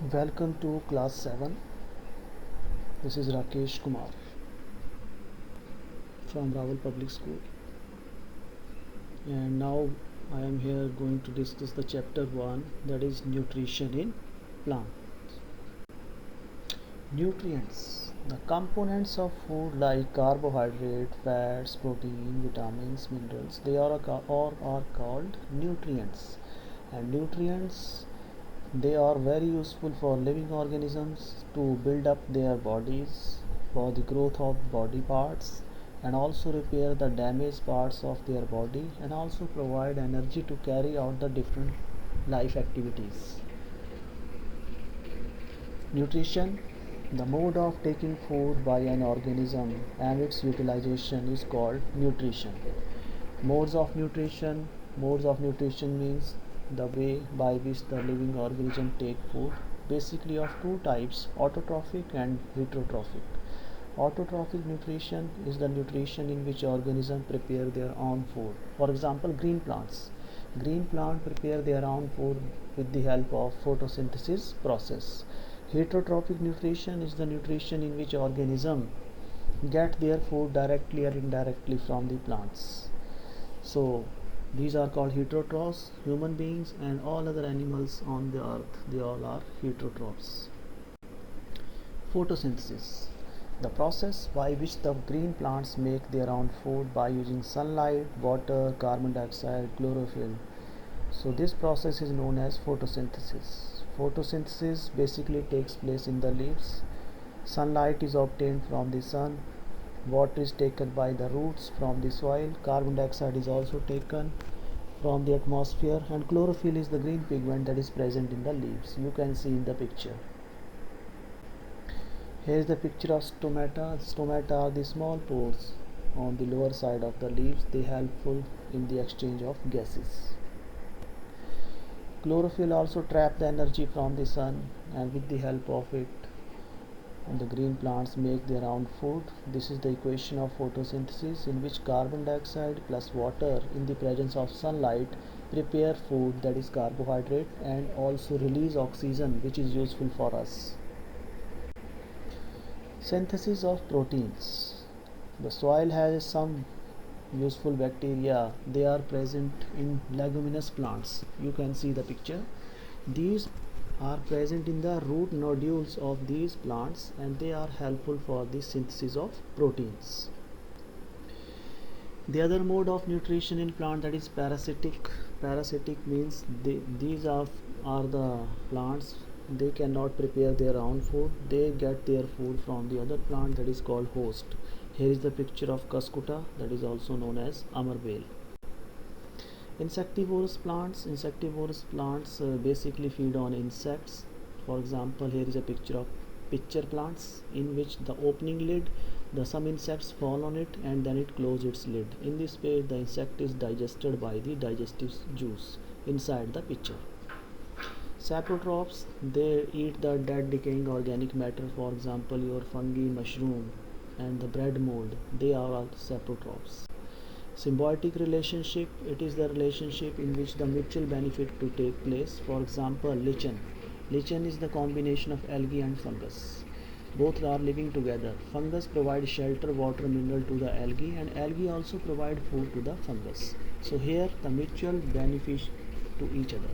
Welcome to class 7. This is Rakesh Kumar from Rawal Public School, and now I am here going to discuss the chapter 1, that is nutrition in plants. Nutrients. The components of food like carbohydrate, fats, protein, vitamins, minerals, they are called nutrients. And nutrients, they are very useful for living organisms to build up their bodies, for the growth of body parts, and also repair the damaged parts of their body, and also provide energy to carry out the different life activities. Nutrition. The mode of taking food by an organism and its utilization is called nutrition. Modes of nutrition. Modes of nutrition means the way by which the living organism take food, basically of two types, autotrophic and heterotrophic. Autotrophic nutrition is the nutrition in which organisms prepare their own food. For example, green plants. Green plants prepare their own food with the help of photosynthesis process. Heterotrophic nutrition is the nutrition in which organisms get their food directly or indirectly from the plants. So these are called heterotrophs. Human beings and all other animals on the earth, they all are heterotrophs. Photosynthesis. The process by which the green plants make their own food by using sunlight, water, carbon dioxide, chlorophyll. So this process is known as photosynthesis. Photosynthesis basically takes place in the leaves. Sunlight is obtained from the sun, water is taken by the roots from the soil, carbon dioxide is also taken from the atmosphere, and chlorophyll is the green pigment that is present in the leaves. You can see in the picture. Here is the picture of stomata. Stomata are the small pores on the lower side of the leaves. They helpful in the exchange of gases. Chlorophyll also trap the energy from the sun, and with the help of it the green plants make their own food. This is the equation of photosynthesis, in which carbon dioxide plus water in the presence of sunlight prepare food, that is carbohydrate, and also release oxygen, which is useful for us. Synthesis of proteins. The soil has some useful bacteria. They are present in leguminous plants. You can see the picture. These are present in the root nodules of these plants, and they are helpful for the synthesis of proteins. The other mode of nutrition in plant, that is parasitic. Parasitic means these are the plants, they cannot prepare their own food, they get their food from the other plant, that is called host. Here is the picture of cuscuta, that is also known as amarvale. Insectivorous plants basically feed on insects. For example, here is a picture of pitcher plants, in which the opening lid, some insects fall on it and then it closes its lid. In this way the insect is digested by the digestive juice inside the pitcher. Saprotrophs, they eat the dead decaying organic matter. For example, your fungi, mushroom, and the bread mold, they are all saprotrophs. Symbiotic relationship, it is the relationship in which the mutual benefit to take place. For example, lichen. Lichen is the combination of algae and fungus. Both are living together. Fungus provide shelter, water, mineral to the algae, and algae also provide food to the fungus. So here the mutual benefit to each other.